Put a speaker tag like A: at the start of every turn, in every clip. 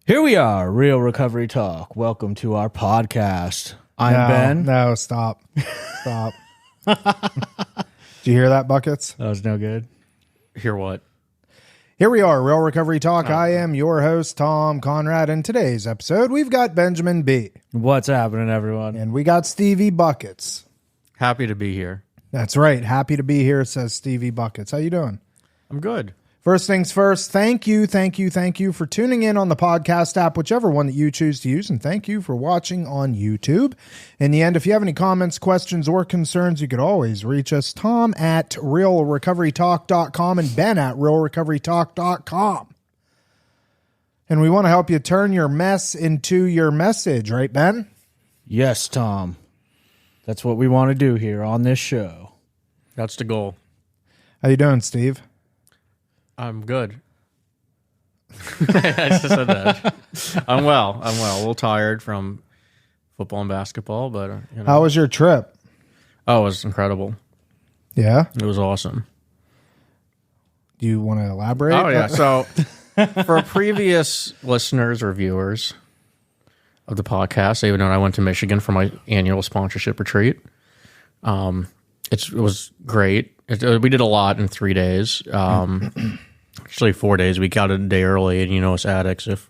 A: Here we are, Real Recovery Talk. Welcome to our podcast. I'm Ben.
B: No, stop. Stop. Did you hear that, Buckets?
A: That was no good.
C: Hear what?
B: Here we are, Real Recovery Talk. I am your host, Tom Conrad. In today's episode, we've got Benjamin B.
A: What's happening, everyone?
B: And we got Stevie Buckets.
C: Happy to be here.
B: That's right. Happy to be here, says Stevie Buckets. How you doing?
C: I'm good.
B: First things first, thank you for tuning in on the podcast app, whichever one that you choose to use, and thank you for watching on YouTube. In the end, if you have any comments, questions, or concerns, you could always reach us, Tom at realrecoverytalk.com and Ben at realrecoverytalk.com. And we want to help you turn your mess into your message, right, Ben?
A: Yes, Tom. That's what we want to do here on this show.
C: That's the goal.
B: How you doing, Steve?
C: I'm good. I just said that. I'm well. A little tired from football and basketball, but you know.
B: How was your trip?
C: Oh, it was incredible.
B: Yeah?
C: It was awesome.
B: Do you want to elaborate?
C: Oh yeah. So for previous listeners or viewers of the podcast, they would know I went to Michigan for my annual sponsorship retreat. It was great. We did a lot in 3 days. Actually 4 days. We got a day early, and you know us addicts, if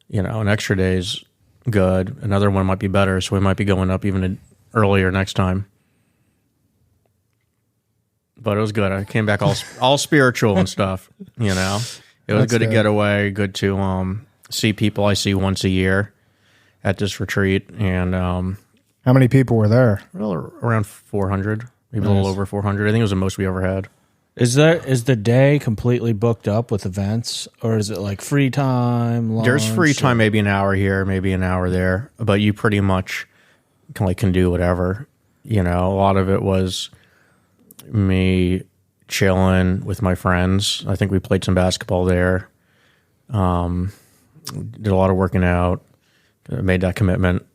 C: an extra day's good, another one might be better, so we might be going up even earlier next time. But it was good. I came back all spiritual and stuff. It was
B: That's
C: good to
B: good.
C: get away, good to see people I see once a year at this retreat, and
B: How many people were there?
C: around 400, maybe a little over 400. I think it was the most we ever had.
A: Is the day completely booked up with events, or is it like free time? Lunch,
C: There's free time, maybe an hour here, maybe an hour there, but you pretty much can do whatever. A lot of it was me chilling with my friends. I think we played some basketball there. Did a lot of working out. Made that commitment.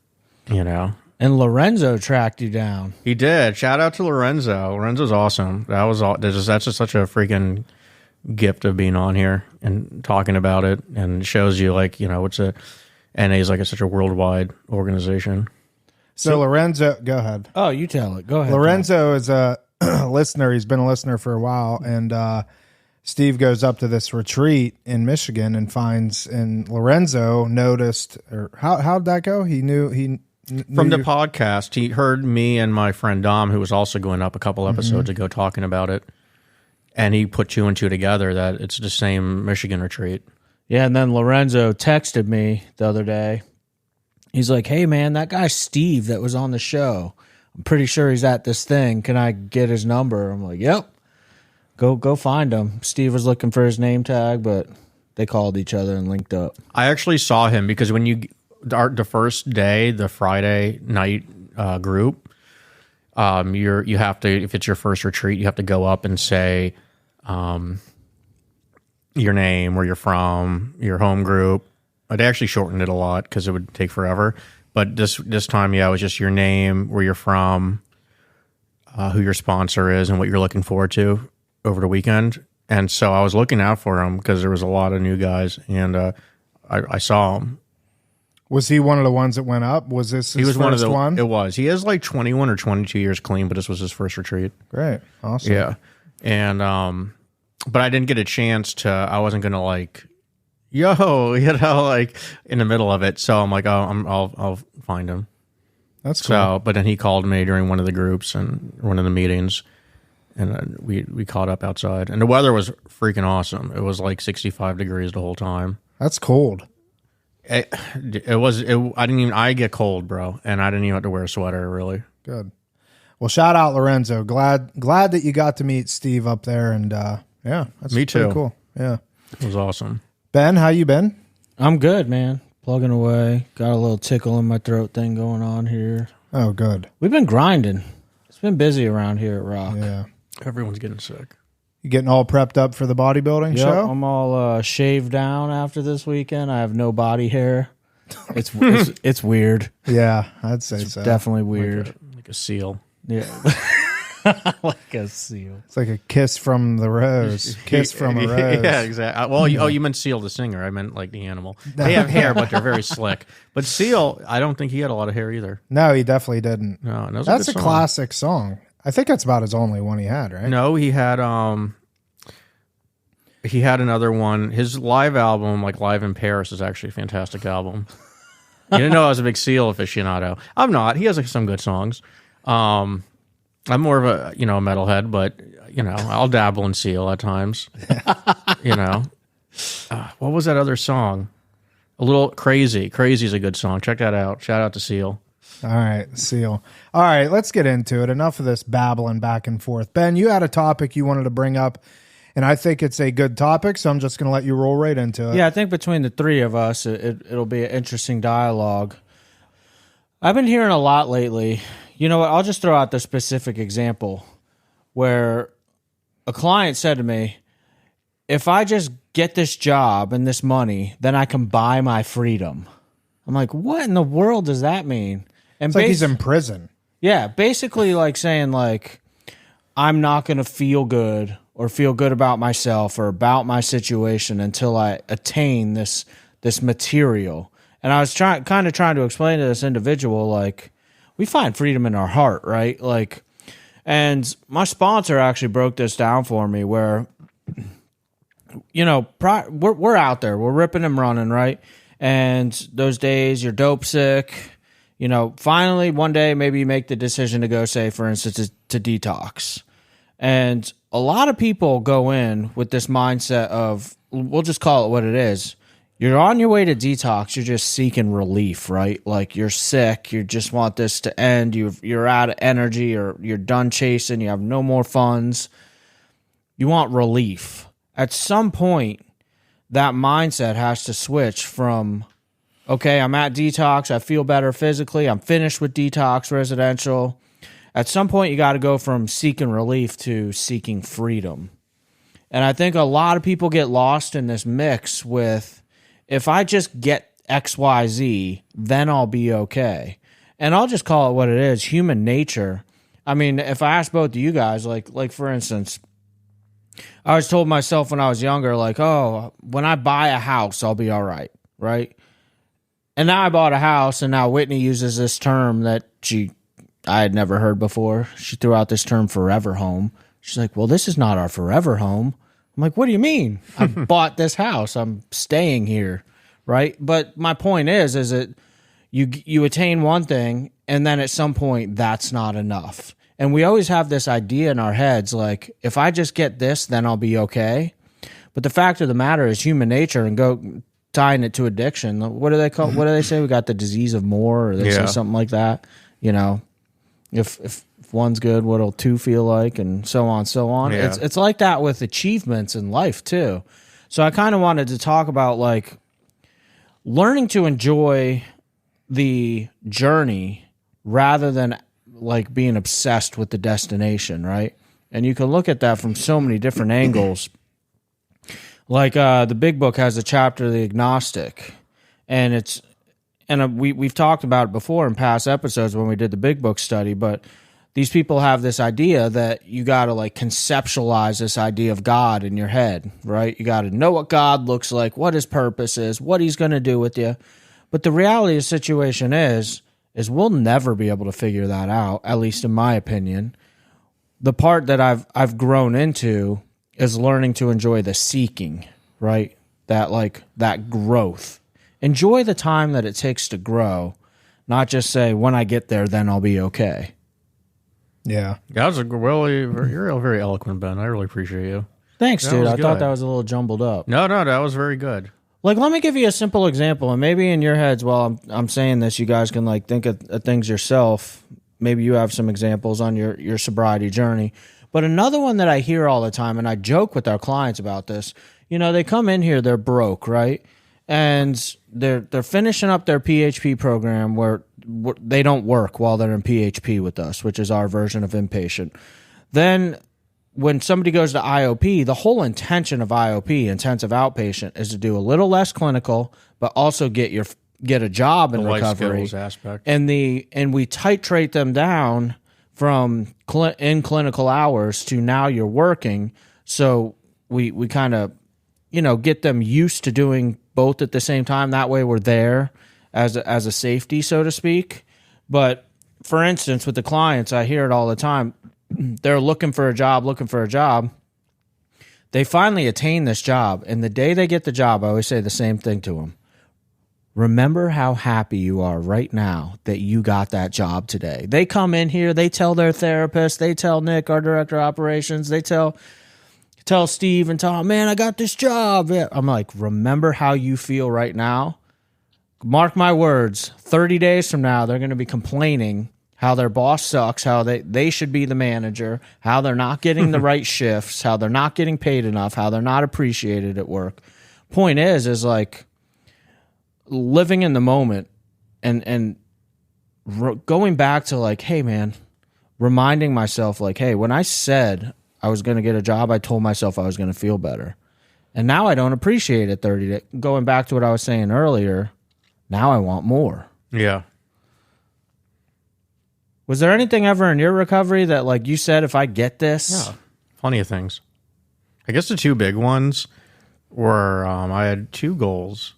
A: And Lorenzo tracked you down.
C: He did. Shout out to Lorenzo. Lorenzo's awesome. That's just such a freaking gift of being on here and talking about it, and it shows you NA is such a worldwide organization.
B: So Lorenzo, go ahead.
A: Oh, you tell it. Go ahead.
B: Lorenzo is a listener. He's been a listener for a while, and Steve goes up to this retreat in Michigan and Lorenzo noticed, or how'd that go? He knew
C: From the podcast, he heard me and my friend Dom, who was also going up a couple episodes ago, talking about it, and he put two and two together that it's the same Michigan retreat.
A: Yeah, and then Lorenzo texted me the other day. He's like, "Hey, man, that guy Steve that was on the show, I'm pretty sure he's at this thing. Can I get his number?" I'm like, "Yep. Go find him." Steve was looking for his name tag, but they called each other and linked up.
C: I actually saw him because when the first day, the Friday night group, you have to, if it's your first retreat, you have to go up and say your name, where you're from, your home group. They actually shortened it a lot because it would take forever. But this time, it was just your name, where you're from, who your sponsor is, and what you're looking forward to over the weekend. And so I was looking out for him because there was a lot of new guys, and I saw him.
B: Was he one of the ones that went up? Was this his first one?
C: It was. He has 21 or 22 years clean, but this was his first retreat.
B: Great. Awesome.
C: Yeah. And, but I didn't get a chance to, I wasn't going to in the middle of it. So I'm like, I'll find him.
B: That's cool.
C: So, but then he called me during one of the groups and one of the meetings, and we caught up outside, and the weather was freaking awesome. It was 65 degrees the whole time.
B: That's cold.
C: I get cold, bro, and I didn't even have to wear a sweater, really.
B: Good. Well, shout out Lorenzo. Glad that you got to meet Steve up there, and that's
C: Me too.
B: pretty cool. Yeah.
C: It was awesome.
B: Ben, how you been?
A: I'm good, man. Plugging away. Got a little tickle in my throat thing going on here.
B: Oh, good.
A: We've been grinding. It's been busy around here at Rock.
B: Yeah.
C: Everyone's getting sick.
B: You getting all prepped up for the bodybuilding show?
A: I'm all shaved down after this weekend. I have no body hair. It's weird.
B: Yeah, I'd say so.
A: Definitely weird.
C: Like a seal.
A: Yeah. Like a seal.
B: It's like a kiss from the rose. Kiss from a rose.
C: Yeah, exactly. Well, you meant seal the singer. I meant like the animal. They have hair, but they're very slick. But Seal, I don't think he had a lot of hair either.
B: No, he definitely didn't.
C: No, and
B: that's a classic song. I think that's about his only one he had, right?
C: No, he had another one. His live album, like Live in Paris, is actually a fantastic album. You didn't know I was a big Seal aficionado. I'm not. He has like some good songs. I'm more of a metalhead, but I'll dabble in Seal at times. What was that other song? A little Crazy. Crazy is a good song. Check that out. Shout out to Seal.
B: All right, Seal. All right, let's get into it. Enough of this babbling back and forth. Ben, you had a topic you wanted to bring up, and I think it's a good topic, so I'm just going to let you roll right into it.
A: Yeah, I think between the three of us, it'll be an interesting dialogue. I've been hearing a lot lately. You know what? I'll just throw out the specific example where a client said to me, if I just get this job and this money, then I can buy my freedom. I'm like, what in the world does that mean? And
B: it's like he's in prison.
A: Yeah, basically like saying like, I'm not going to feel good or feel good about myself or about my situation until I attain this material. And I was kind of trying to explain to this individual, like, we find freedom in our heart, right? Like, and my sponsor actually broke this down for me where, we're out there, we're ripping and running, right? And those days you're dope sick, finally one day maybe you make the decision to go, say, for instance, to detox. And a lot of people go in with this mindset of, we'll just call it what it is. You're on your way to detox. You're just seeking relief, right? Like you're sick. You just want this to end. You're out of energy or you're done chasing. You have no more funds. You want relief. At some point, that mindset has to switch from, okay, I'm at detox. I feel better physically. I'm finished with detox residential. At some point, you got to go from seeking relief to seeking freedom. And I think a lot of people get lost in this mix with, if I just get XYZ, then I'll be okay. And I'll just call it what it is, human nature. I mean, if I ask both of you guys, like for instance, I was told myself when I was younger, like, oh, when I buy a house, I'll be all right, right? And now I bought a house, and now Whitney uses this term that I had never heard before. She threw out this term, forever home. She's like, well, this is not our forever home. I'm like, what do you mean? I bought this house. I'm staying here, right? But my point is that you attain one thing, and then at some point, that's not enough. And we always have this idea in our heads, like, if I just get this, then I'll be okay. But the fact of the matter is human nature, and go tying it to addiction. What do they call? What do they say? We got the disease of more, or they say something like that. If one's good, what'll two feel like, and so on, so on.
C: Yeah.
A: It's like that with achievements in life too. So I kind of wanted to talk about like learning to enjoy the journey rather than like being obsessed with the destination, right? And you can look at that from so many different angles. Like the Big Book has a chapter, The Agnostic, and we've talked about it before in past episodes when we did the Big Book study, but these people have this idea that you got to like conceptualize this idea of God in your head, right? You got to know what God looks like, what his purpose is, what he's going to do with you. But the reality of the situation is we'll never be able to figure that out, at least in my opinion. The part that I've grown into is learning to enjoy the seeking, right? That growth. Enjoy the time that it takes to grow, not just say, when I get there, then I'll be okay.
B: Yeah.
C: That was you're very eloquent, Ben. I really appreciate you.
A: Thanks, dude. I thought that was a little jumbled up.
C: No, that was very good.
A: Like, let me give you a simple example, and maybe in your heads while I'm saying this, you guys can like think of things yourself. Maybe you have some examples on your sobriety journey. But another one that I hear all the time, and I joke with our clients about this, they come in here, they're broke, right? And they're finishing up their PHP program where they don't work while they're in PHP with us, which is our version of inpatient. Then when somebody goes to IOP, the whole intention of IOP, intensive outpatient, is to do a little less clinical, but also get a job in recovery.
C: Life skills aspect.
A: And we titrate them down from in clinical hours to now you're working. So we kind of, get them used to doing both at the same time. That way we're there as a safety, so to speak. But for instance, with the clients, I hear it all the time. They're looking for a job. They finally attain this job. And the day they get the job, I always say the same thing to them. Remember how happy you are right now that you got that job today. They come in here, they tell their therapist, they tell Nick, our director of operations, they tell Steve and Tom, man, I got this job. I'm like, remember how you feel right now? Mark my words, 30 days from now, they're going to be complaining how their boss sucks, how they should be the manager, how they're not getting the right shifts, how they're not getting paid enough, how they're not appreciated at work. Point is like living in the moment and going back to like, hey, man, reminding myself like, hey, when I said I was going to get a job, I told myself I was going to feel better. And now I don't appreciate it 30 days. Going back to what I was saying earlier, now I want more.
C: Yeah.
A: Was there anything ever in your recovery that, like you said, if I get this?
C: Yeah, plenty of things. I guess the two big ones were I had two goals.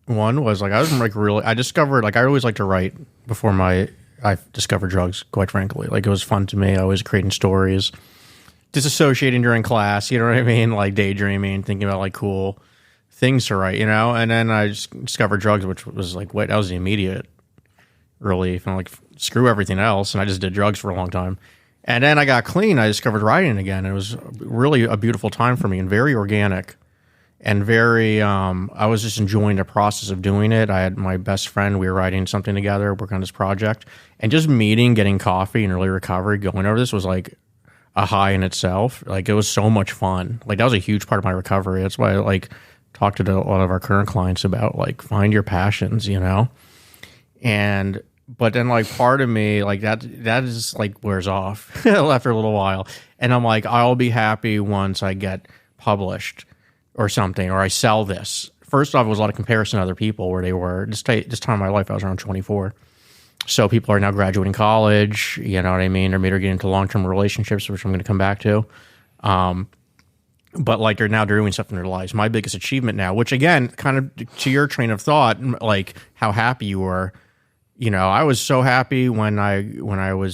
C: One was like I discovered like I always liked to write before I discovered drugs, quite frankly. Like it was fun to me. I was creating stories, disassociating during class, you know what I mean? Like daydreaming, thinking about like cool things to write, And then I just discovered drugs, which was like, wait, that was the immediate relief. And like, screw everything else. And I just did drugs for a long time. And then I got clean. I discovered writing again. It was really a beautiful time for me and very organic and very, I was just enjoying the process of doing it. I had my best friend, we were writing something together, working on this project, and just meeting, getting coffee in early recovery, going over this was like a high in itself. Like it was so much fun. Like that was a huge part of my recovery. That's why I like talk to a lot of our current clients about like find your passions, but then like part of me like that is like wears off after a little while, and I'm like, I'll be happy once I get published or something, or I sell this. First off, it was a lot of comparison to other people where they were this time of my life. I was around 24, so people are now graduating college, you know what I mean, or maybe they're getting into long-term relationships, which I'm going to come back to. But like they're now doing stuff in their lives. My biggest achievement now, which again, kind of to your train of thought, like how happy you were, I was so happy when I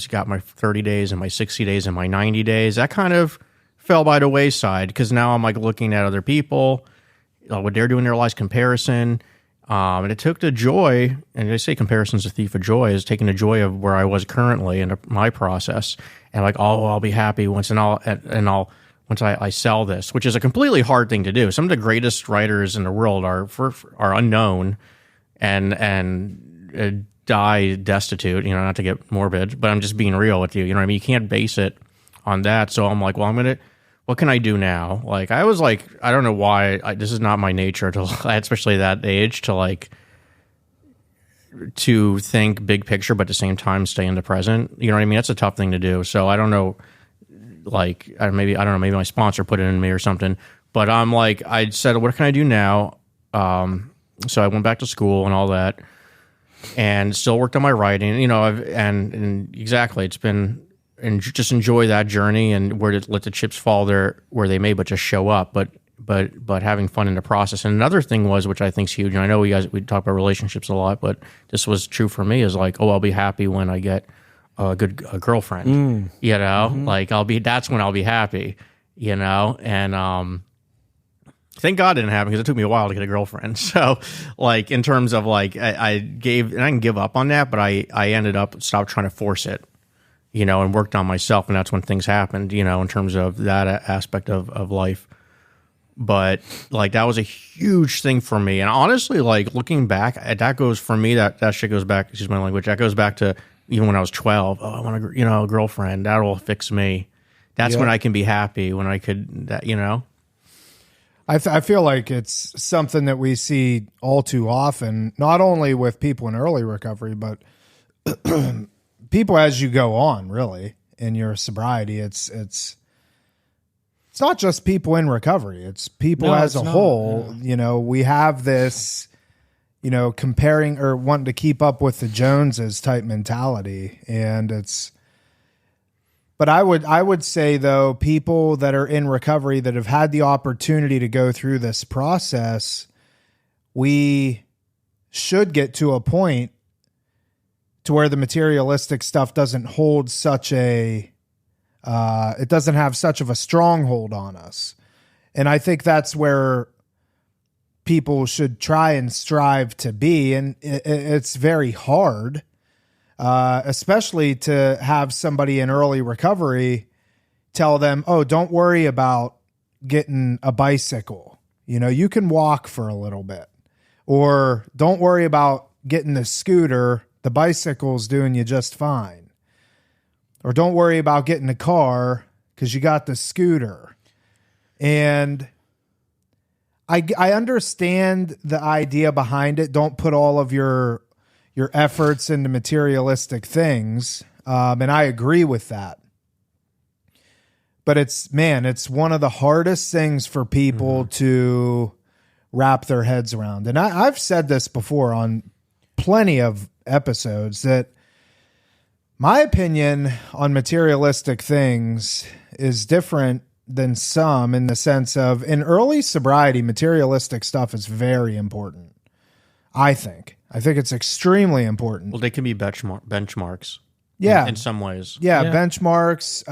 C: got my 30 days and my 60 days and my 90 days. That kind of fell by the wayside because now I'm like looking at other people, what they're doing in their lives, comparison. And it took the joy, and they say comparison's a thief of joy, is taking the joy of where I was currently in my process, and like, oh, I'll be happy once once I sell this, which is a completely hard thing to do. Some of the greatest writers in the world are unknown and die destitute, not to get morbid, but I'm just being real with you. You know what I mean? You can't base it on that. So I'm like, well, what can I do now? Like, I was like, I don't know why this is not my nature to, especially at that age, to think big picture, but at the same time stay in the present. You know what I mean? That's a tough thing to do. So I don't know. Like maybe my sponsor put it in me or something, but I'm like, I said, what can I do now? So I went back to school and all that, and still worked on my writing. And exactly, it's been and just enjoy that journey and let the chips fall there where they may, but just show up. But having fun in the process. And another thing was, which I think is huge, and I know we talk about relationships a lot, but this was true for me, is like, I'll be happy when I get a girlfriend,
A: Mm-hmm.
C: like that's when I'll be happy, and thank God it didn't happen because it took me a while to get a girlfriend. So like in terms of like I didn't give up on that, but I ended up stopped trying to force it, and worked on myself, and that's when things happened, in terms of that aspect of life. But like that was a huge thing for me, and honestly, like looking back, that goes for me, that shit goes back, excuse my language, that goes back to even when I was 12, I want a girlfriend. That'll fix me. That's when I can be happy, when I could,
B: I feel like it's something that we see all too often, not only with people in early recovery, but people as you go on, really, in your sobriety. It's not just people in recovery. It's people as a whole. Yeah. We have this, comparing or wanting to keep up with the Joneses type mentality. And But I would say, though, people that are in recovery that have had the opportunity to go through this process, we should get to a point to where the materialistic stuff doesn't hold such a, it doesn't have such of a stronghold on us. And I think that's where people should try and strive to be. And it's very hard, especially to have somebody in early recovery tell them, oh, don't worry about getting a bicycle. You know, you can walk for a little bit. Or don't worry about getting the scooter. The bicycle's doing you just fine. Or don't worry about getting a car because you got the scooter. And I understand the idea behind it. Don't put all of your efforts into materialistic things. And I agree with that. But it's one of the hardest things for people to wrap their heads around. And I've said this before on plenty of episodes that my opinion on materialistic things is different than some, in the sense of, in early sobriety, materialistic stuff is very important. I think it's extremely important.
C: Well, they can be benchmarks.
B: Yeah.
C: In some ways.
B: Yeah. Benchmarks,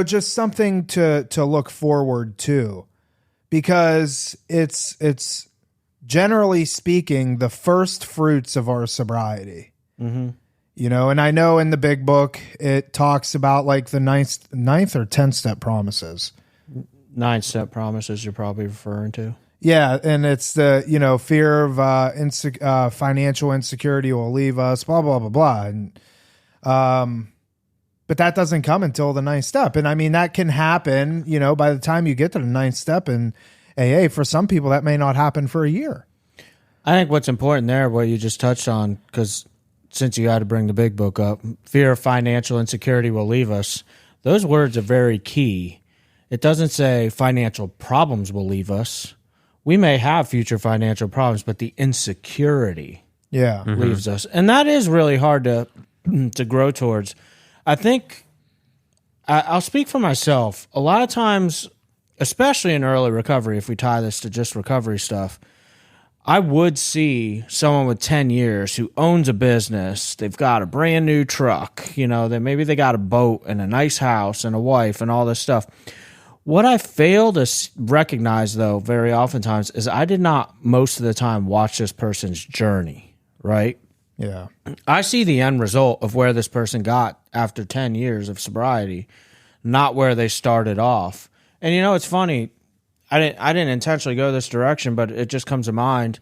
B: just something to look forward to, because it's generally speaking the first fruits of our sobriety. Mm-hmm. And I know in the big book, it talks about like the ninth or 10-step promises.
A: 9-step promises you're probably referring to.
B: Yeah. And it's the, fear of financial insecurity will leave us, blah, blah, blah, blah. And, but that doesn't come until the 9th step. And I mean, that can happen, by the time you get to the 9th step in AA. For some people, that may not happen for a year.
A: I think what's important there, what you just touched on, because since you had to bring the big book up, fear of financial insecurity will leave us. Those words are very key. It doesn't say financial problems will leave us. We may have future financial problems, but the insecurity leaves us. And that is really hard to grow towards. I think I'll speak for myself. A lot of times, especially in early recovery, if we tie this to just recovery stuff, I would see someone with 10 years who owns a business. They've got a brand new truck, maybe they got a boat and a nice house and a wife and all this stuff. What I fail to recognize, though, very oftentimes, is I did not most of the time watch this person's journey, right?
B: Yeah.
A: I see the end result of where this person got after 10 years of sobriety, not where they started off. And it's funny. I didn't intentionally go this direction, but it just comes to mind.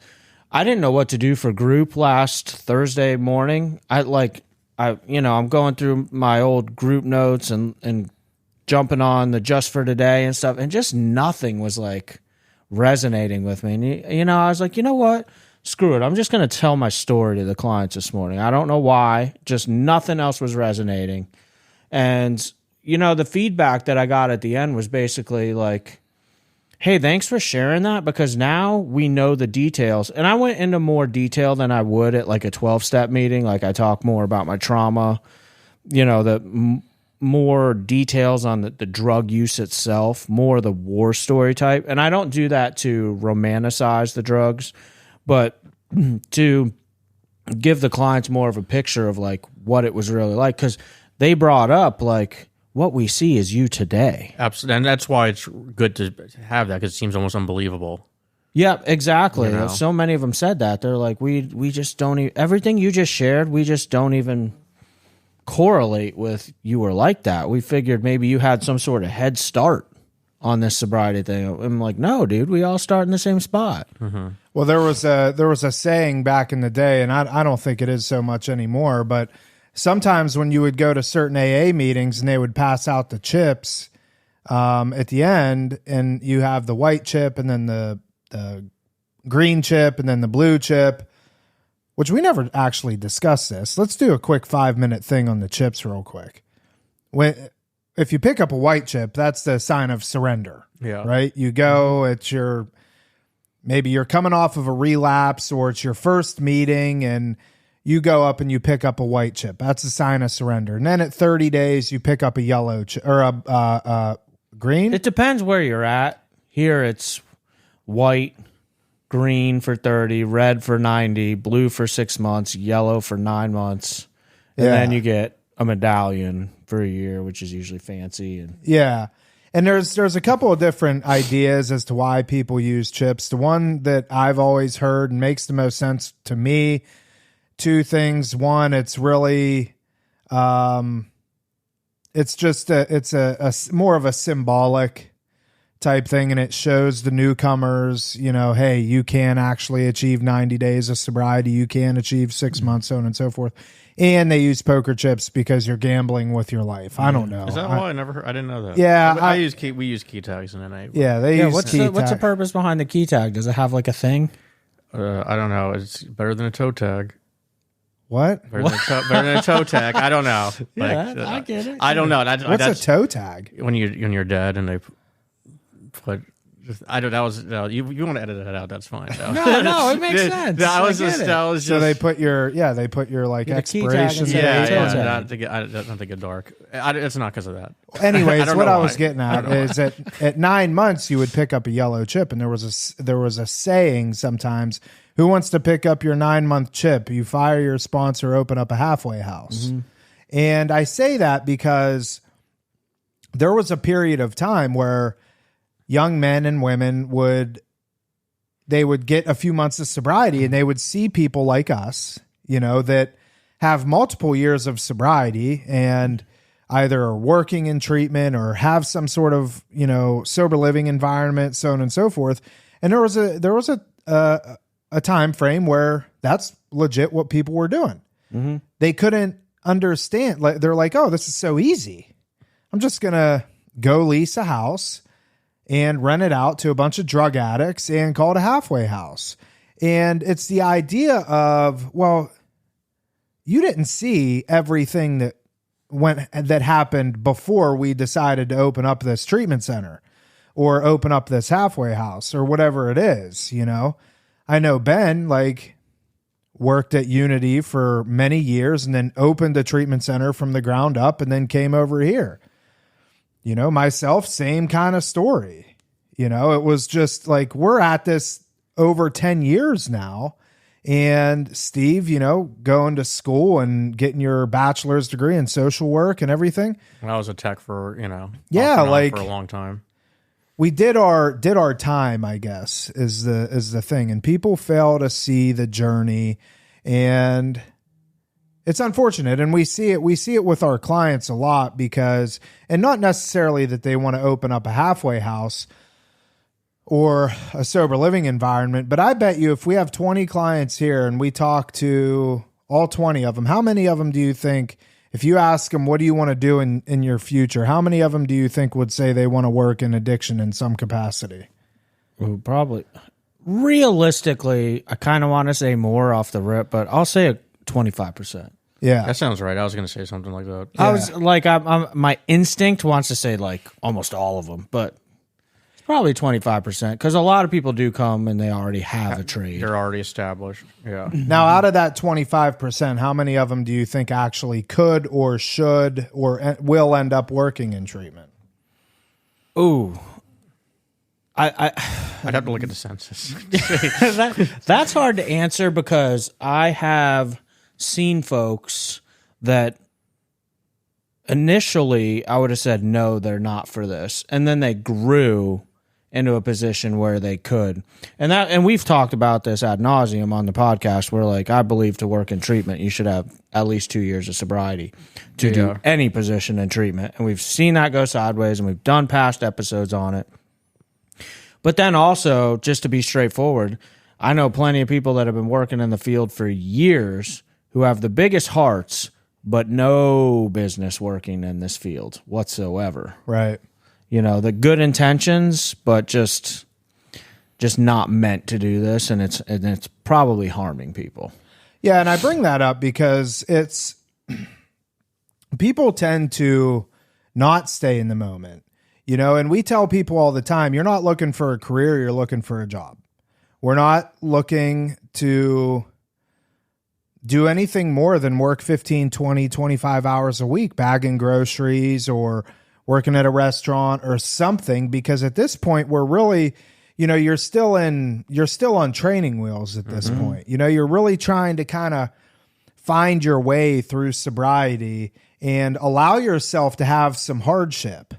A: I didn't know what to do for group last Thursday morning. I'm going through my old group notes and jumping on the Just for Today and stuff, and just nothing was like resonating with me. And I was like, you know what? Screw it. I'm just going to tell my story to the clients this morning. I don't know why. Just nothing else was resonating. And, the feedback that I got at the end was basically like, hey, thanks for sharing that, because now we know the details. And I went into more detail than I would at like a 12-step meeting. Like I talk more about my trauma, more details on the drug use itself, more the war story type. And I don't do that to romanticize the drugs, but to give the clients more of a picture of like what it was really like. Because they brought up like, what we see is you today.
C: Absolutely. And that's why it's good to have that, because it seems almost unbelievable.
A: Yeah, exactly. So many of them said that. They're like, we just don't even, everything you just shared, we just don't even correlate with you were like that. We figured maybe you had some sort of head start on this sobriety thing. I'm like, no, dude, we all start in the same spot.
B: Mm-hmm. Well, there was a saying back in the day, and I don't think it is so much anymore, but sometimes when you would go to certain AA meetings and they would pass out the chips at the end, and you have the white chip and then the green chip and then the blue chip, which we never actually discussed this. Let's do a quick 5-minute thing on the chips real quick. If you pick up a white chip, that's the sign of surrender.
C: Yeah.
B: Right? You go, maybe you're coming off of a relapse, or it's your first meeting, and you go up and you pick up a white chip. That's a sign of surrender. And then at 30 days, you pick up a yellow chip or a green.
A: It depends where you're at. Here it's white, green for 30, red for 90, blue for 6 months, yellow for 9 months. And then you get a medallion for a year, which is usually fancy. And
B: yeah. And there's a couple of different ideas as to why people use chips. The one that I've always heard and makes the most sense to me, two things. One, it's really, it's just it's a more of a symbolic type thing, and it shows the newcomers, hey, you can actually achieve 90 days of sobriety. You can achieve 6 months, so on and so forth. And they use poker chips because you're gambling with your life. I don't know.
C: Is that why I never heard? I didn't know that.
B: Yeah,
C: we use key tags in NA.
B: Yeah, they use
A: what's the purpose behind the key tag? Does it have like a thing?
C: I don't know. It's better than a toe tag.
B: What?
C: Better than a toe tag. I don't know.
A: I get it.
C: I don't know.
B: What's a toe tag?
C: When you're dead and they put. I don't. That was no. You want to edit that out? That's fine.
A: No, it makes sense.
C: That was just.
B: So they put your like
A: the key tag
B: expiration.
A: instead
C: Yeah,
A: toe
C: not to get dark. It's not because of that.
B: Anyways,
C: I
B: what I was
C: why.
B: getting at is that at 9 months you would pick up a yellow chip, and there was a saying sometimes: "Who wants to pick up your 9-month chip? You fire your sponsor, open up a halfway house." Mm-hmm. And I say that because there was a period of time where young men and women would get a few months of sobriety, and they would see people like us, that have multiple years of sobriety and either are working in treatment or have some sort of, sober living environment, so on and so forth. And there was a time frame where that's legit what people were doing. Mm-hmm. They couldn't understand. They're like, oh, this is so easy. I'm just going to go lease a house and rent it out to a bunch of drug addicts and call it a halfway house. And it's the idea of, well, you didn't see everything that happened before we decided to open up this treatment center or open up this halfway house or whatever it is, I know Ben worked at Unity for many years and then opened a treatment center from the ground up and then came over here. Myself, same kind of story. It was just we're at this over 10 years now. And Steve, going to school and getting your bachelor's degree in social work and everything.
C: I was a tech for, for a long time.
B: We did our time, I guess, is the thing. And people fail to see the journey, and it's unfortunate, and we see it with our clients a lot because, and not necessarily that they want to open up a halfway house or a sober living environment, but I bet you if we have 20 clients here and we talk to all 20 of them, how many of them do you think, if you ask them, what do you want to do in your future, how many of them do you think would say they want to work in addiction in some capacity?
A: Well, probably. Realistically, I kind of want to say more off the rip, but I'll say 25%.
B: Yeah,
C: that sounds right. I was going to say something like that.
A: Yeah. I was I'm my instinct wants to say almost all of them, but it's probably 25% because a lot of people do come and they already have a trade.
C: They're already established. Yeah.
B: Now, out of that 25%, how many of them do you think actually could or should or will end up working in treatment?
A: Ooh.
C: I'd have to look at the census.
A: That's hard to answer because I have seen folks that initially I would have said, no, they're not for this. And then they grew into a position where they could. And we've talked about this ad nauseum on the podcast where I believe to work in treatment, you should have at least 2 years of sobriety to do any position in treatment. And we've seen that go sideways and we've done past episodes on it. But then also, just to be straightforward, I know plenty of people that have been working in the field for years who have the biggest hearts, but no business working in this field whatsoever.
B: Right.
A: The good intentions, but just not meant to do this, and it's probably harming people.
B: Yeah, and I bring that up because it's people tend to not stay in the moment. And we tell people all the time, you're not looking for a career, you're looking for a job. We're not looking to do anything more than work 15, 20, 25 hours a week, bagging groceries or working at a restaurant or something, because at this point we're really, you're still on training wheels at this point. You're really trying to kind of find your way through sobriety and allow yourself to have some hardship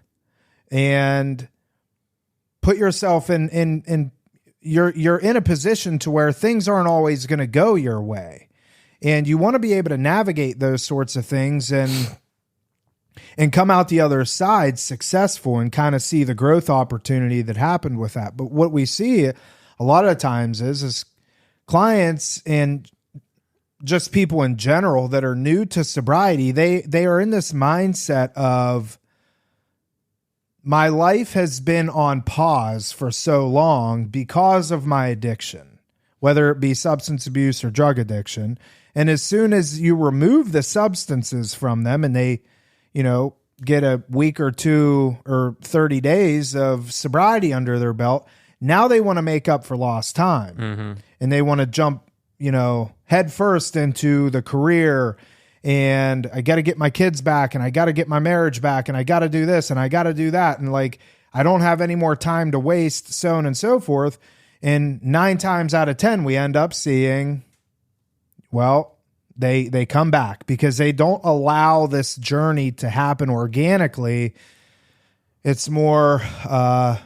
B: and put yourself in you're in a position to where things aren't always going to go your way. And you want to be able to navigate those sorts of things and come out the other side successful and kind of see the growth opportunity that happened with that. But what we see a lot of times is clients and just people in general that are new to sobriety, they are in this mindset of, my life has been on pause for so long because of my addiction, whether it be substance abuse or drug addiction. And as soon as you remove the substances from them and they, get a week or two or 30 days of sobriety under their belt, now they want to make up for lost time. And they want to jump, head first into the career, and I got to get my kids back, and I got to get my marriage back, and I got to do this, and I got to do that. And I don't have any more time to waste, so on and so forth. And 9 times out of 10, we end up seeing, they come back because they don't allow this journey to happen organically. It's more, go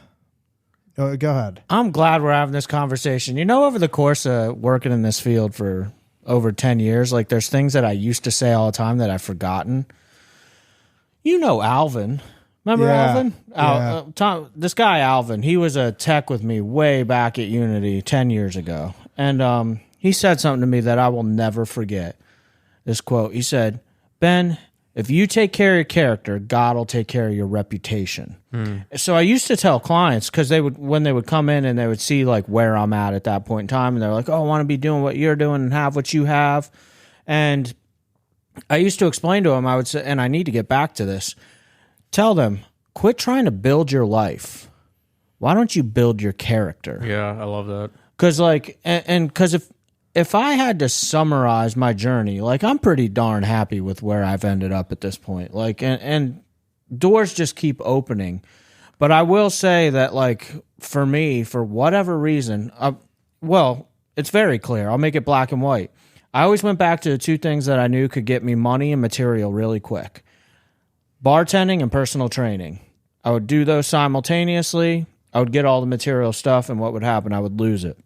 B: ahead.
A: I'm glad we're having this conversation. Over the course of working in this field for over 10 years, there's things that I used to say all the time that I've forgotten. Alvin. Remember Alvin? Tom, this guy, Alvin, he was a tech with me way back at Unity 10 years ago. And he said something to me that I will never forget. This quote, he said, "Ben, if you take care of your character, God will take care of your reputation." So I used to tell clients, because when they would come in and they would see where I'm at that point in time, and they're like, "Oh, I want to be doing what you're doing and have what you have." And I used to explain to them, I would say, and I need to get back to this, tell them, quit trying to build your life. Why don't you build your character?
C: Yeah, I love that.
A: Because if I had to summarize my journey, I'm pretty darn happy with where I've ended up at this point. And doors just keep opening. But I will say that, for me, for whatever reason, it's very clear. I'll make it black and white. I always went back to the 2 things that I knew could get me money and material really quick: bartending and personal training. I would do those simultaneously. I would get all the material stuff, and what would happen? I would lose it.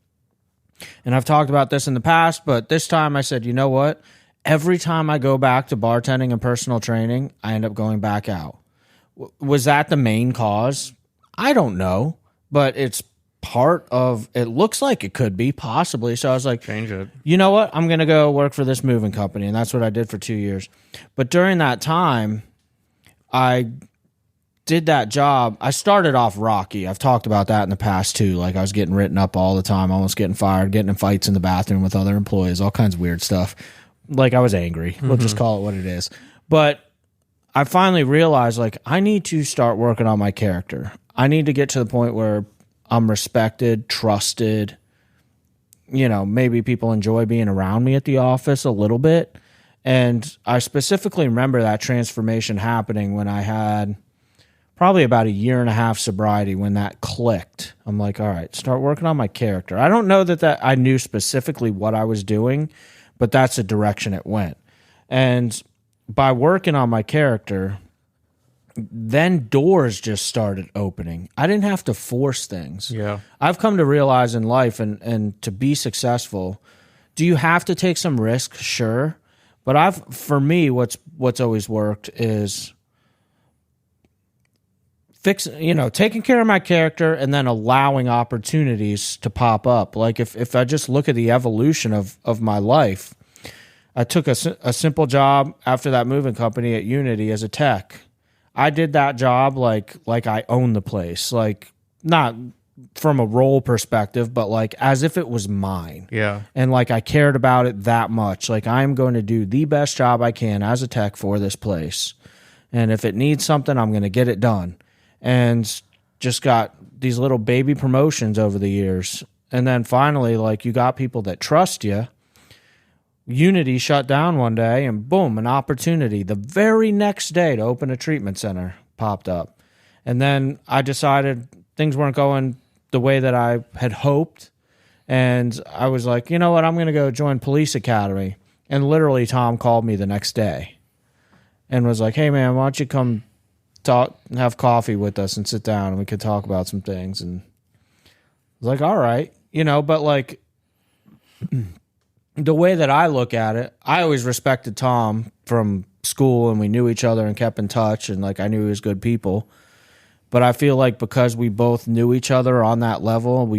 A: And I've talked about this in the past, but this time I said, you know what? Every time I go back to bartending and personal training, I end up going back out. Was that the main cause? I don't know, but it's part of, it looks like it could be, possibly. So I was like,
C: change it.
A: You know what? I'm going to go work for this moving company. And that's what I did for 2 years. But during that time, I did that job. I started off rocky. I've talked about that in the past too. I was getting written up all the time, almost getting fired, getting in fights in the bathroom with other employees, all kinds of weird stuff. I was angry. We'll just call it what it is. But I finally realized, I need to start working on my character. I need to get to the point where I'm respected, trusted. Maybe people enjoy being around me at the office a little bit. And I specifically remember that transformation happening when I had probably about 1.5 years sobriety, when that clicked. I'm like, all right, start working on my character. I don't know that I knew specifically what I was doing, but that's the direction it went. And by working on my character, then doors just started opening. I didn't have to force things.
C: Yeah.
A: I've come to realize in life, and to be successful, do you have to take some risk? Sure. But for me, what's always worked is taking care of my character and then allowing opportunities to pop up. If I just look at the evolution of my life, I took a simple job after that moving company at Unity as a tech. I did that job like I owned the place, not from a role perspective, but as if it was mine.
C: Yeah.
A: And I cared about it that much. I'm going to do the best job I can as a tech for this place. And if it needs something, I'm going to get it done. And just got these little baby promotions over the years. And then finally, you got people that trust you. Unity shut down one day, and boom, an opportunity the very next day to open a treatment center popped up. And then I decided things weren't going the way that I had hoped. And I was like, you know what? I'm going to go join police academy. And literally Tom called me the next day and was like, hey man, why don't you come talk, have coffee with us and sit down and we could talk about some things. And I was like, all right, you know, but like the way that I look at it, I always respected Tom from school and we knew each other and kept in touch. And like, I knew he was good people. But I feel like because we both knew each other on that level,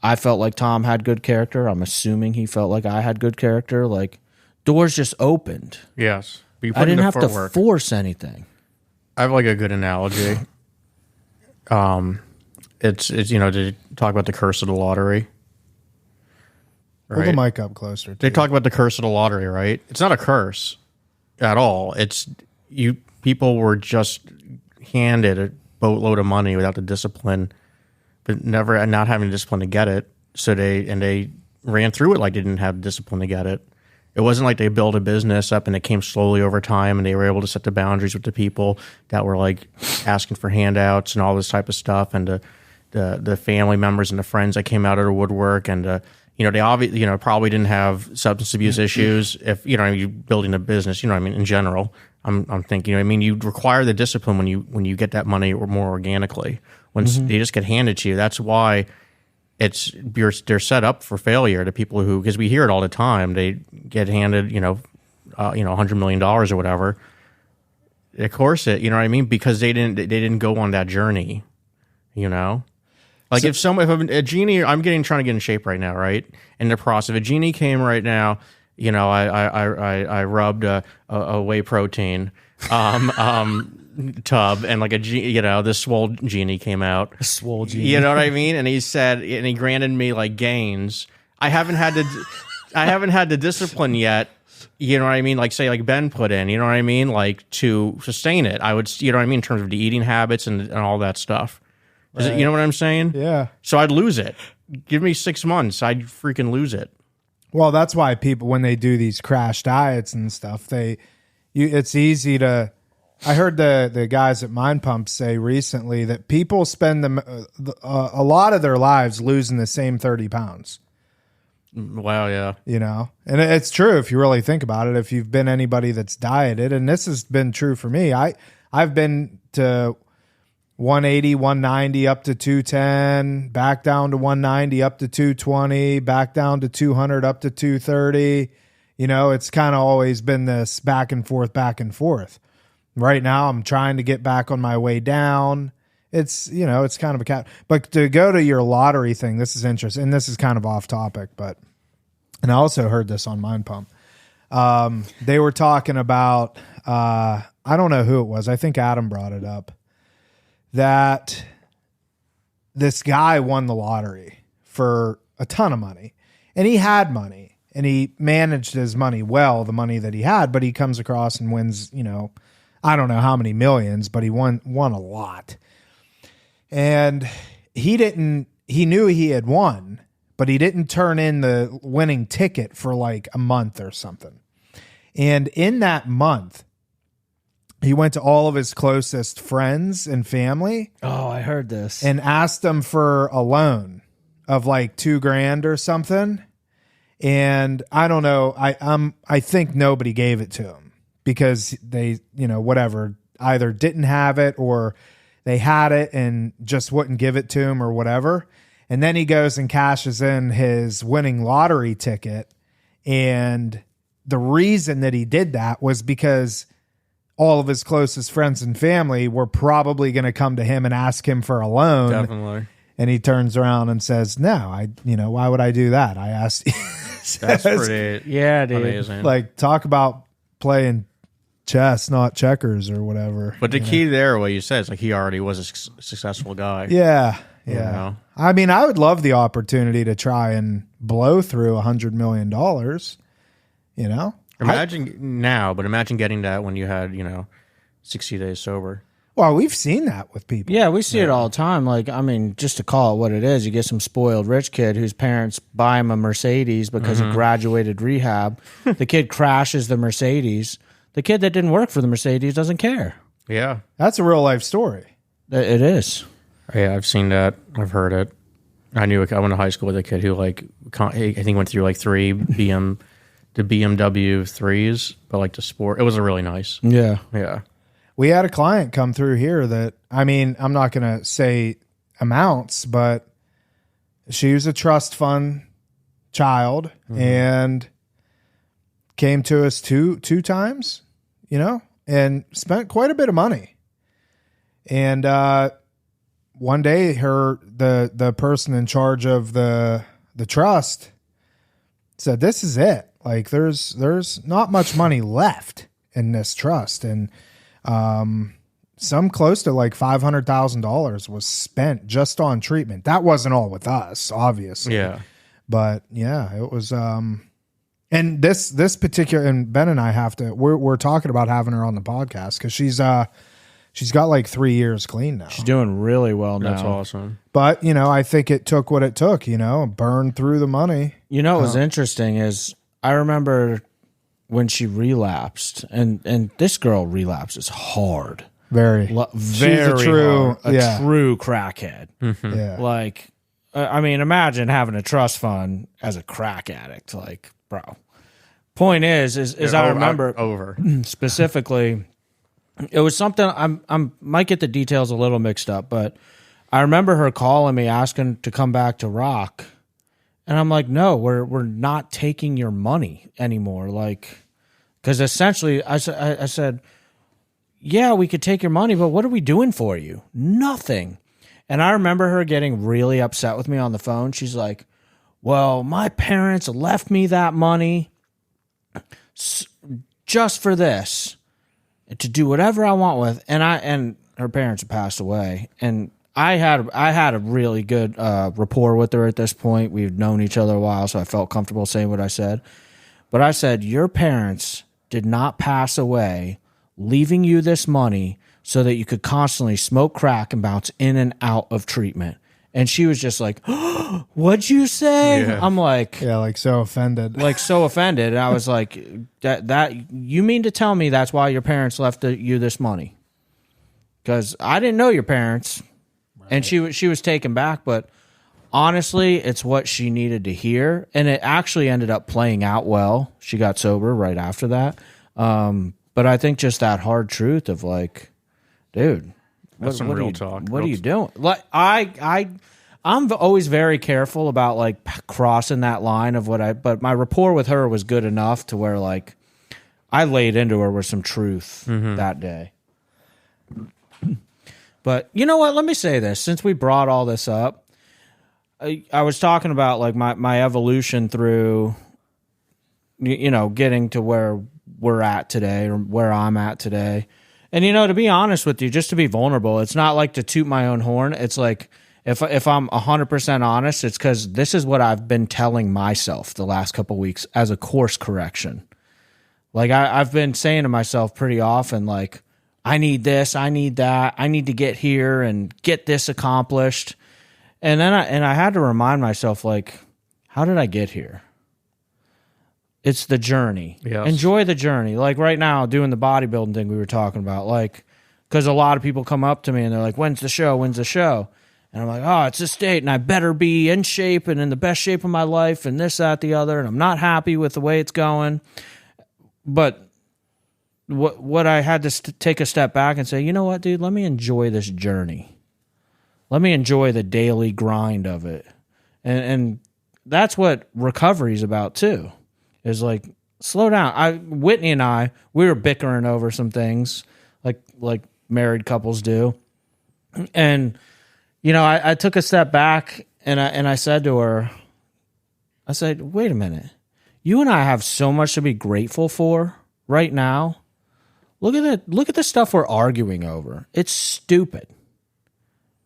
A: I felt like Tom had good character. I'm assuming he felt like I had good character. Like doors just opened.
C: Yes. But you
A: I didn't have to force anything.
C: I have like a good analogy. It's you know, to talk about the curse of the lottery.
B: Right? Hold the mic up closer.
C: They talk about the curse of the lottery, right? It's not a curse at all. It's people were just handed a boatload of money without the discipline, but not having the discipline to get it. So they ran through it like they didn't have discipline to get it. It wasn't like they built a business up and it came slowly over time and they were able to set the boundaries with the people that were like asking for handouts and all this type of stuff, and the family members and the friends that came out of the woodwork, and you know, they obviously, you know, probably didn't have substance abuse issues. If you know, you building a business, you know what I mean, in general, I'm thinking, you know, I mean, you require the discipline when you get that money or more organically. When they just get handed to you, that's why they're set up for failure. To people who, because we hear it all the time, they get handed, $100 million or whatever. Of course, you know what I mean, because they didn't go on that journey, you know. Like if a genie, I'm trying to get in shape right now, right? In the process, if a genie came right now, you know, I rubbed a whey protein tub, and like this swole genie came out.
A: A swole genie.
C: You know what I mean? And he said, and he granted me like gains. I haven't had the discipline yet. You know what I mean? Like say like Ben put in, you know what I mean? Like to sustain it, I would, you know what I mean? In terms of the eating habits and all that stuff. Right. You know what I'm saying?
B: Yeah.
C: So I'd lose it. Give me 6 months. I'd freaking lose it.
B: Well, that's why people, when they do these crash diets and stuff, it's easy to. I heard the guys at Mind Pump say recently that people spend a lot of their lives losing the same 30 pounds.
C: Wow, yeah.
B: You know, and it's true if you really think about it. If you've been anybody that's dieted, and this has been true for me, I've been to 180, 190, up to 210, back down to 190, up to 220, back down to 200, up to 230. You know, it's kind of always been this back and forth, back and forth. Right now, I'm trying to get back on my way down. It's, you know, it's kind of a cat. But to go to your lottery thing, this is interesting. And this is kind of off topic, and I also heard this on Mind Pump. They were talking about, I don't know who it was. I think Adam brought it up. That this guy won the lottery for a ton of money, and he had money, and he managed his money well, the money that he had, but he comes across and wins, you know, I don't know how many millions, but he won a lot. And he knew he had won, but he didn't turn in the winning ticket for like a month or something. And in that month, he went to all of his closest friends and family.
A: Oh, I heard this.
B: And asked them for a loan of like $2,000 or something. And I don't know. I think nobody gave it to him because they, you know, whatever, either didn't have it or they had it and just wouldn't give it to him or whatever. And then he goes and cashes in his winning lottery ticket. And the reason that he did that was because all of his closest friends and family were probably going to come to him and ask him for a loan.
C: Definitely.
B: And he turns around and says, no, why would I do that? I asked.
C: That's pretty
A: dude.
C: Amazing.
B: Like, talk about playing chess, not checkers or whatever.
C: But the key there, what you said, is like he already was a successful guy.
B: Yeah.
C: You know?
B: I mean, I would love the opportunity to try and blow through $100 million, you know?
C: Imagine now, but imagine getting that when you had, 60 days sober.
B: Well, we've seen that with people.
A: Yeah, we see it all the time. Like, I mean, just to call it what it is, you get some spoiled rich kid whose parents buy him a Mercedes because he graduated rehab. The kid crashes the Mercedes. The kid that didn't work for the Mercedes doesn't care.
C: Yeah.
B: That's a real life story.
A: It is.
C: Yeah, I've seen that. I've heard it. I went to high school with a kid who, like, I think went through like 3 BMW 3s, but like the sport. It was really nice.
A: Yeah.
C: Yeah.
B: We had a client come through here that, I mean, I'm not going to say amounts, but she was a trust fund child and came to us two times, and spent quite a bit of money. And one day the person in charge of the trust said, "This is it. Like there's not much money left in this trust." And some close to like $500,000 was spent just on treatment. That wasn't all with us, obviously.
C: Yeah.
B: But yeah, it was, and this particular, and Ben and I we're talking about having her on the podcast because she's got like 3 years clean now.
A: She's doing really well now.
C: That's awesome.
B: But, I think it took what it took, burned through the money.
A: What was interesting is I remember when she relapsed, and this girl relapses hard.
B: Very
A: She's a true
B: hard.
A: crackhead.
B: Yeah.
A: Like, I mean, imagine having a trust fund as a crack addict. Like, bro. Point is I remember
C: over
A: specifically, it was something I'm might get the details a little mixed up, but I remember her calling me asking to come back to rock. And I'm like, no, we're not taking your money anymore. Like, because essentially I said, yeah, we could take your money, but what are we doing for you? Nothing. And I remember her getting really upset with me on the phone. She's like, well, my parents left me that money just for this, to do whatever I want with. And her parents had passed away. And I had a really good rapport with her at this point. We've known each other a while, so I felt comfortable saying what I said. But I said, your parents did not pass away leaving you this money so that you could constantly smoke crack and bounce in and out of treatment. And she was just like, oh, what'd you say?
C: Yeah.
A: I'm like...
B: Yeah, like so offended.
A: And I was like, that you mean to tell me that's why your parents left you this money? Because I didn't know your parents. And she was taken back, but honestly, it's what she needed to hear, and it actually ended up playing out well. She got sober right after that, but I think just that hard truth of like, dude,
C: that's some real talk.
A: What are you doing? Like I'm always very careful about like crossing that line of but my rapport with her was good enough to where like I laid into her with some truth that day. But you know what? Let me say this. Since we brought all this up, I was talking about like my evolution through, getting to where we're at today or where I'm at today. And, to be honest with you, just to be vulnerable, it's not like to toot my own horn. It's like if I'm 100% honest, it's because this is what I've been telling myself the last couple of weeks as a course correction. Like I've been saying to myself pretty often, like, I need this, I need that, I need to get here and get this accomplished. And then I had to remind myself, like, how did I get here? It's the journey.
C: Yes.
A: Enjoy the journey. Like right now, doing the bodybuilding thing we were talking about, like, because a lot of people come up to me and they're like, when's the show? When's the show? And I'm like, oh, it's this date, and I better be in shape and in the best shape of my life and this, that, the other, and I'm not happy with the way it's going. But what I had to take a step back and say, you know what, dude, let me enjoy this journey. Let me enjoy the daily grind of it. And that's what recovery is about too, is like, slow down. Whitney and I, we were bickering over some things like married couples do. And, I took a step back and I said to her, I said, wait a minute. You and I have so much to be grateful for right now. Look at the stuff we're arguing over. It's stupid.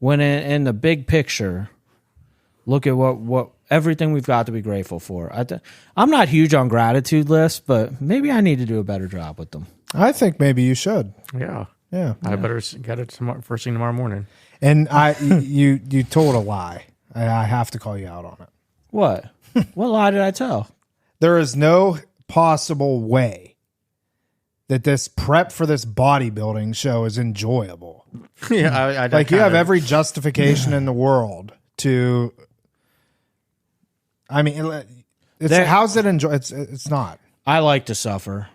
A: When in the big picture, look at what everything we've got to be grateful for. I'm not huge on gratitude lists, but maybe I need to do a better job with them.
B: I think maybe you should.
C: Yeah.
B: Yeah.
C: I better get it tomorrow, first thing tomorrow morning.
B: And you told a lie. I have to call you out on it.
A: What? What lie did I tell?
B: There is no possible way that this prep for this bodybuilding show is enjoyable.
C: Yeah, I
B: Like you have every justification in the world to. I mean, how's it enjoy? It's not.
A: I like to suffer.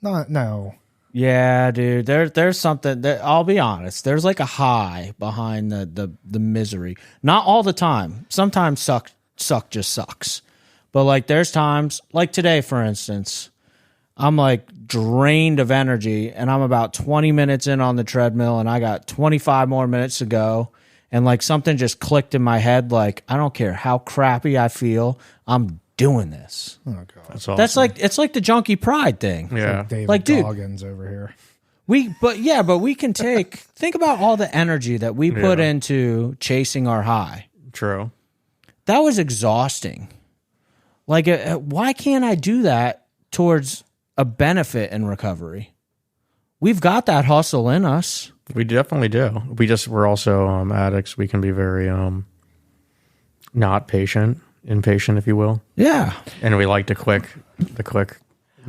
B: No.
A: Yeah, dude. There's something that I'll be honest. There's like a high behind the misery. Not all the time. Sometimes suck just sucks. But like there's times like today, for instance, I'm like drained of energy and I'm about 20 minutes in on the treadmill and I got 25 more minutes to go. And like something just clicked in my head. Like, I don't care how crappy I feel. I'm doing this.
B: Oh god.
C: That's awesome.
A: That's like, it's like the junkie pride thing.
C: Yeah.
B: David
A: Like, dude.
B: Goggins over here.
A: But we can think about all the energy that we put into chasing our high.
C: True.
A: That was exhausting. Like, why can't I do that towards a benefit in recovery? We've got that hustle in us.
C: We definitely do. We're also addicts. We can be very not impatient, if you will.
A: Yeah.
C: And we like the quick.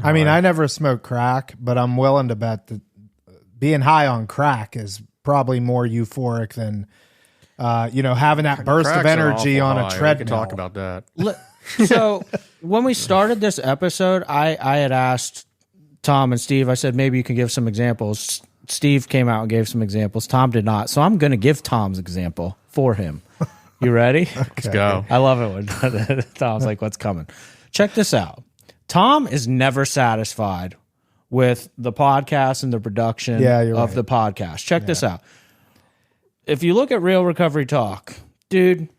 B: I mean, I never smoked crack, but I'm willing to bet that being high on crack is probably more euphoric than having that burst of
C: Crack's an
B: energy
C: awful
B: on a
C: high. We
B: treadmill.
C: can talk about that.
A: So when we started this episode, I had asked Tom and Steve, I said, maybe you can give some examples. Steve came out and gave some examples. Tom did not. So I'm going to give Tom's example for him. You ready?
C: Let's go.
A: I love it when Tom's like, what's coming? Check this out. Tom is never satisfied with the podcast and the production of the podcast. Check this out. If you look at Real Recovery Talk, dude,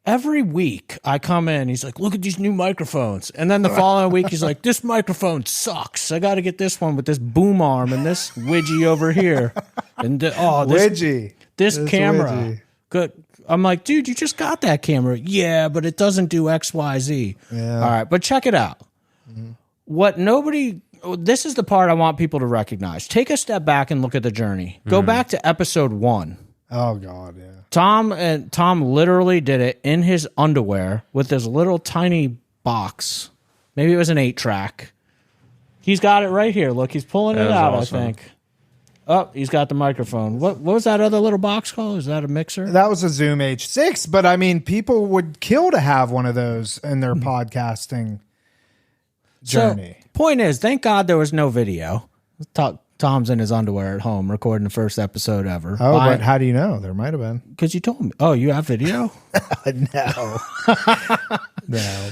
A: every week I come in, he's like, look at these new microphones. And then the following week, he's like, this microphone sucks. I got to get this one with this boom arm and this widgie over here. And this camera.
B: Widgie.
A: Good. I'm like, dude, you just got that camera. Yeah, but it doesn't do X, Y, Z.
B: Yeah.
A: All right, but check it out. This is the part I want people to recognize. Take a step back and look at the journey. Go back to episode 1.
B: Oh god, yeah.
A: Tom literally did it in his underwear with this little tiny box. Maybe it was an 8-track. He's got it right here. Look, he's pulling it out, awesome. I think. Oh, he's got the microphone. What was that other little box called? Is that a mixer?
B: That was a Zoom H6, but I mean, people would kill to have one of those in their podcasting journey.
A: So, point is, thank God there was no video. Tom's in his underwear at home recording the first episode ever.
B: Oh, but how do you know? There might have been.
A: Because you told me. Oh, you have video?
B: No. No.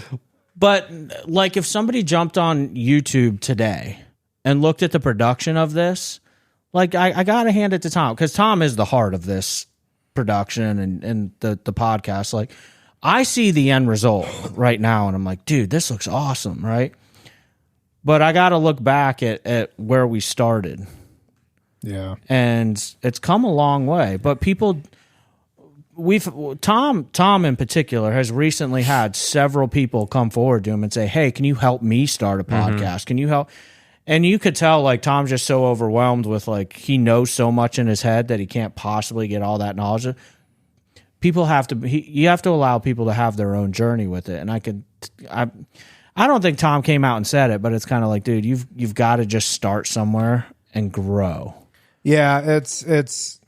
A: But like if somebody jumped on YouTube today and looked at the production of this, like I got to hand it to Tom because Tom is the heart of this production and the podcast. Like I see the end result right now and I'm like, dude, this looks awesome, right? But I got to look back at where we started.
B: Yeah.
A: And it's come a long way. But Tom in particular has recently had several people come forward to him and say, hey, can you help me start a podcast? Can you help? And you could tell like Tom's just so overwhelmed with like he knows so much in his head that he can't possibly get all that knowledge. People have to you have to allow people to have their own journey with it. And I don't think Tom came out and said it, but it's kind of like, dude, you've got to just start somewhere and grow.
B: Yeah, it's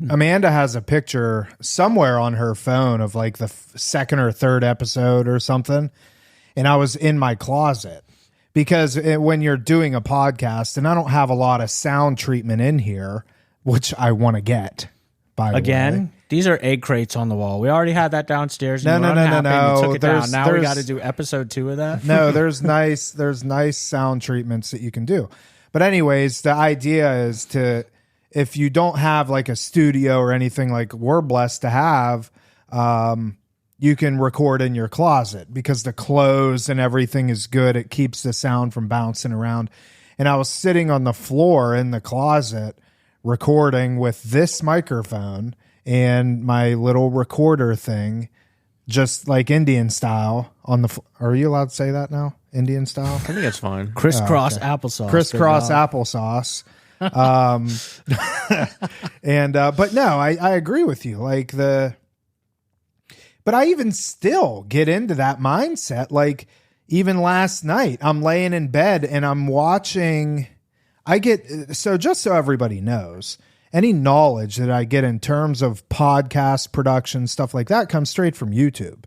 B: Amanda has a picture somewhere on her phone of like the second or third episode or something. And I was in my closet because when you're doing a podcast, and I don't have a lot of sound treatment in here, which I want to get, by the way.
A: These are egg crates on the wall. We already had that downstairs.
B: No.
A: You took it down. Now we got to do episode 2 of that.
B: No, there's nice sound treatments that you can do. But anyways, the idea is if you don't have like a studio or anything like we're blessed to have, you can record in your closet because the clothes and everything is good. It keeps the sound from bouncing around. And I was sitting on the floor in the closet recording with this microphone and my little recorder thing, just like Indian style on the are you allowed to say that now? Indian style?
C: I think it's fine.
A: Crisscross applesauce.
B: Crisscross applesauce And but no, I agree with you. Like but I even still get into that mindset. Like even last night, I'm laying in bed and I'm watching. Just so everybody knows, any knowledge that I get in terms of podcast production, stuff like that, comes straight from YouTube.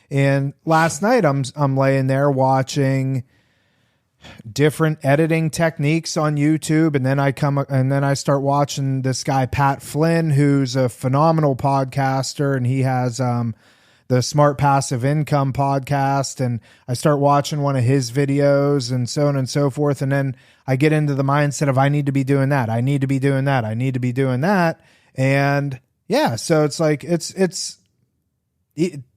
B: And last night I'm laying there watching different editing techniques on YouTube. And then I start watching this guy, Pat Flynn, who's a phenomenal podcaster, and he has, the Smart Passive Income podcast. And I start watching one of his videos and so on and so forth. And then I get into the mindset of, I need to be doing that. I need to be doing that. I need to be doing that. And yeah, so it's like, it's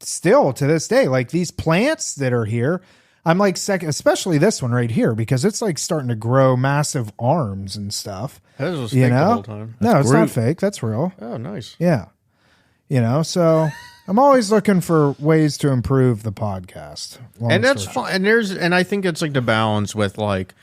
B: still to this day, like these plants that are here, I'm like especially this one right here, because it's like starting to grow massive arms and stuff.
C: That was fake the whole time.
B: No, it's not fake. That's real.
C: Oh, nice.
B: Yeah. So I'm always looking for ways to improve the podcast.
C: And that's fine. And I think it's like the balance with like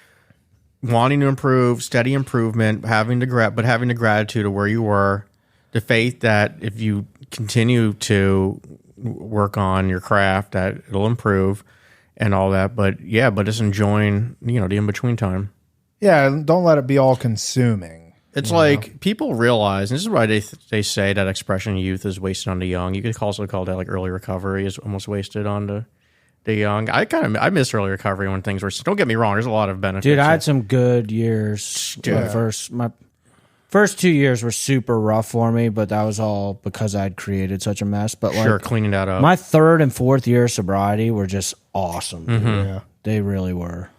C: wanting to improve, steady improvement, having the gratitude of where you were, the faith that if you continue to work on your craft, that it'll improve and all that. But just enjoying, the in-between time. Yeah.
B: Don't let it be all consuming.
C: It's like people realize, and this is why they say that expression youth is wasted on the young. You could also call that like early recovery is almost wasted on the young. I miss early recovery when things were, don't get me wrong, there's a lot of benefits.
A: Dude, I had some good years. My first 2 years were super rough for me, but that was all because I'd created such a mess. But like,
C: cleaning that up.
A: My third and fourth year of sobriety were just awesome.
C: Mm-hmm.
B: Yeah.
A: They really were.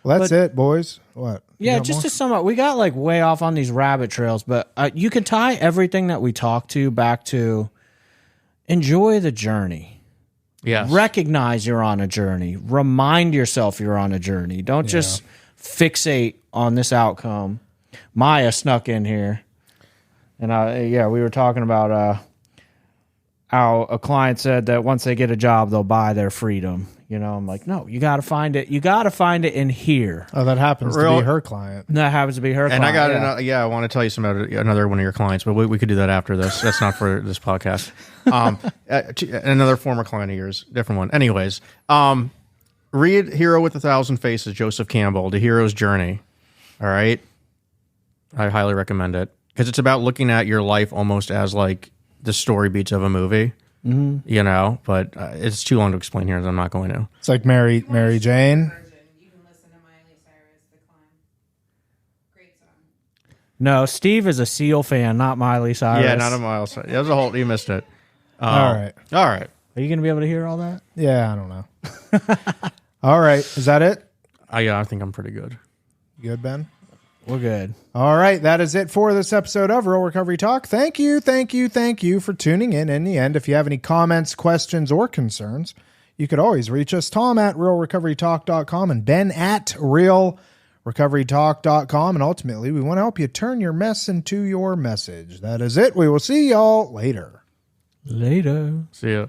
B: Well, that's it, boys. What?
A: Yeah, just to sum up, we got like way off on these rabbit trails, but you can tie everything that we talked to back to enjoy the journey.
C: Yes.
A: Recognize you're on a journey. Remind yourself you're on a journey. Don't just fixate on this outcome. Maya snuck in here. And we were talking about how a client said that once they get a job, they'll buy their freedom. I'm like, no, you got to find it. You got to find it in here.
B: Oh, that happens to be her client.
A: That happens to be her client.
C: And I got I want to tell you another one of your clients, but we could do that after this. That's not for this podcast. Another former client of yours, different one. Anyways, read Hero with 1,000 Faces, Joseph Campbell, The Hero's Journey. All right. I highly recommend it because it's about looking at your life almost as like the story beats of a movie. Mm-hmm. But it's too long to explain here, and I'm not going to.
B: It's like Mary Jane.
D: You can listen to Miley Cyrus, The Climb. Great song.
A: No, Steve is a Seal fan, not Miley Cyrus.
C: Yeah, not a Miley Cyrus. That was a whole. You missed it.
B: All right.
A: Are you going to be able to hear all that?
B: Yeah, I don't know. All right, is that it?
C: I think I'm pretty good.
B: You good, Ben?
A: We're good.
B: All right, that is it for this episode of Real Recovery Talk. Thank you for tuning in. In the end, if you have any comments, questions, or concerns, you could always reach us, Tom at realrecoverytalk.com and Ben at realrecoverytalk.com. And ultimately, we want to help you turn your mess into your message. That is it. We will see y'all later.
A: Later.
C: See ya.